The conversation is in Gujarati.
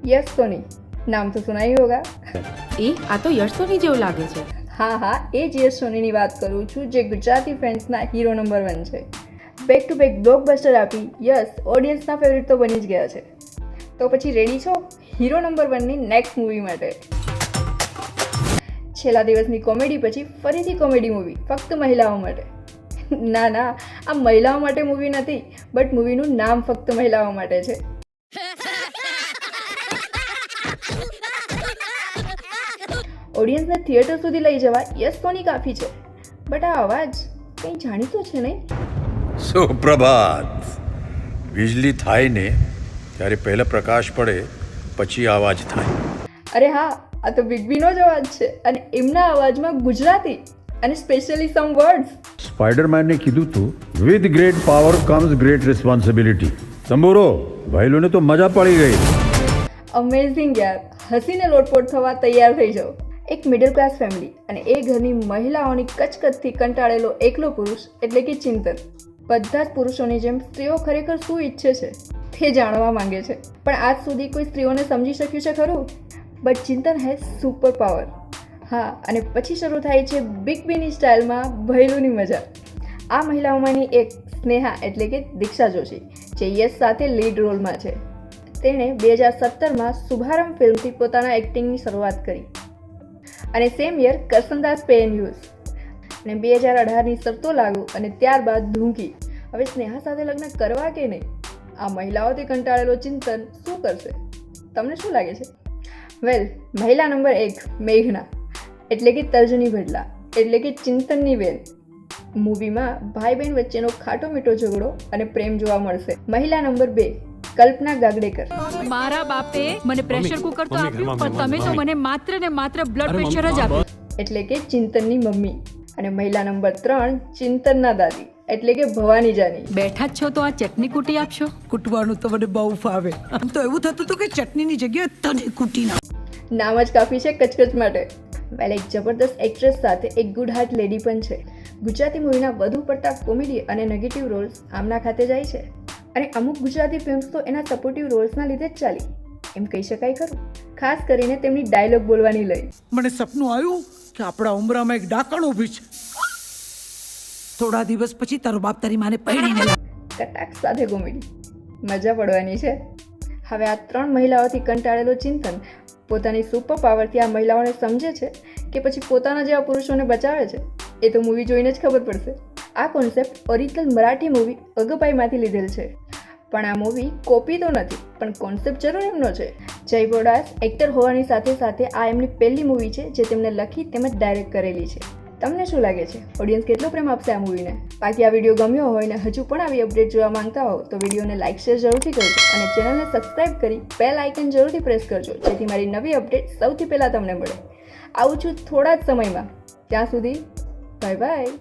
यश सोनी नाम तो सुना ही होगा। આ તો યશ સોની જેવું લાગે છે. હા એ જ યશ સોનીની વાત કરું છું, જે ગુજરાતી ફેન્સના હીરો નંબર 1 છે. બેક ટુ બેક બ્લોકબસ્ટર આપી યશ ઓડિયન્સના ફેવરિટ તો બની જ ગયા છે. તો પછી રેડી છો હીરો નંબર 1ની નેક્સ્ટ મૂવી માટે? છેલ્લા દિવસની કોમેડી પછી ફરીથી કોમેડી મૂવી ફક્ત મહિલાઓ માટે. ના આ મહિલાઓ માટે મૂવી નથી, બટ મૂવીનું નામ ફક્ત મહિલાઓ માટે છે. ઓડિયન્સને થિયેટર સુધી લઈ જવા યશ સોની કાફી છે, બટ આ અવાજ કંઈ જાણીતો છે નહીં? સુપ્રભાત. વીજળી થાય ને ત્યારે પહેલા પ્રકાશ પડે પછી અવાજ થાય. અરે હા, આ તો બિગ બીનો જ અવાજ છે, અને એમના અવાજમાં ગુજરાતી અને સ્પેશિયલી સમ વર્ડ્સ. સ્પાઈડરમેનને કીધું તું, with great power comes great responsibility. તંબુરો ભાઈલોને તો મજા પડી ગઈ. અમેઝિંગ યાર, હસીને લોટપોટ થવા તૈયાર થઈ જાઓ. એક મિડલ ક્લાસ ફેમિલી અને એ ઘરની મહિલાઓની કચકચથી કંટાળેલો એકલો પુરુષ એટલે કે ચિંતન. બધા જ પુરુષોની જેમ સ્ત્રીઓ ખરેખર શું ઈચ્છે છે તે જાણવા માંગે છે, પણ આજ સુધી કોઈ સ્ત્રીઓને સમજી શક્યું છે ખરું? But Chintan has super power. હા, અને પછી શરૂ થાય છે બિગ બીની સ્ટાઇલમાં ભૈલુની મજા. આ મહિલાઓમાંની એક સ્નેહા એટલે કે દીક્ષા જોશી, જે યશ સાથે લીડ રોલમાં છે. તેણે 2017માં શુભારંભ ફિલ્મથી પોતાના એક્ટિંગની શરૂઆત કરી અને same year Karsandas pay and use, અને 2018ની શરતો લાગુ અને ત્યારબાદ ધૂંકી. હવે સ્નેહા સાથે લગ્ન કરવા કે નહીં? આ મહિલાઓથી કંટાળેલો ચિંતન શું કરશે? તમને શું લાગે છે? વેલ, મહિલા નંબર 1 મેઘના એટલે કે તર્જની ભડલા એટલે કે ચિંતનની બેન. મૂવીમાં ભાઈ બહેન વચ્ચેનો ખાટો મીઠો ઝઘડો અને પ્રેમ જોવા મળશે. મહિલા નંબર 2 કલ્પના ગાગડેકર. મારા બાપે મને પ્રેશર કુકર તો આપ્યું, પણ તમે તો મને માત્ર ને માત્ર બ્લડ પ્રેશર જ આપ્યું. એટલે કે ચિંતનની મમ્મી. અને મહિલા નંબર 3 ચિંતનના દાદી એટલે કે ભવાની જાની. બેઠા જ છો તો આ ચટણી કૂટી આપશો? કૂટવાનું તો મને બહુ ફાવે. આમ તો એવું થતું હતું કે ચટણીની જગ્યાએ તને કૂટી નાખ. નામ જ કાફી છે કચકચ માટે. વેલ, એક જબરદસ્ત એક્ટ્રેસ સાથે એક ગુડ હાર્ટ લેડી પણ છે. ગુજરાતી મૂવીના વધુ પડતા કોમેડી અને નેગેટિવ રોલ્સ આમના ખાતે જાય છે, અને અમુક ગુજરાતી ફિલ્મ્સ તો એના સપોર્ટિવ રોલ્સના લીધે જ ચાલી એમ કહી શકાય ખરું. ખાસ કરીને તેમની ડાયલોગ બોલવાની લઈ. મને સપનું આવ્યું કે આપણા ઉમરામાં એક ડાકણ ઊભી છે. થોડા દિવસ પછી તારો બાપ તારી માને પરણીને કટાક્ષ સાથે કોમેડી મજા પડવાની છે. હવે આ 3 મહિલાઓથી કંટાળેલો ચિંતન પોતાની સુપર પાવરથી આ મહિલાઓને સમજે છે કે પછી પોતાના જેવા પુરુષોને બચાવે છે, એ તો મૂવી જોઈને જ ખબર પડશે. આ કોન્સેપ્ટ ઓરિજિનલ મરાઠી મૂવી અગપાઈમાંથી લીધેલ છે, પણ આ મૂવી કોપી તો નથી, પણ કોન્સેપ્ટ જરૂર એમનો છે. જય બોડાસ એક્ટર હોવાની સાથે સાથે આ એમની પહેલી મૂવી છે જે તેમને લખી તેમજ ડાયરેક્ટ કરેલી છે. તમને શું લાગે છે, ઓડિયન્સ કેટલો પ્રેમ આપશે આ મૂવીને? બાકી આ વિડીયો ગમ્યો હોય ને હજુ પણ આવી અપડેટ જોવા માંગતા હો તો વિડીયોને લાઇક શેર જરૂરથી કરજો, અને ચેનલને સબસ્ક્રાઇબ કરી બેલ આઇકન જરૂરથી પ્રેસ કરજો, જેથી મારી નવી અપડેટ સૌથી પહેલાં તમને મળે. આવું છું થોડા જ સમયમાં. ત્યાં સુધી બાય બાય.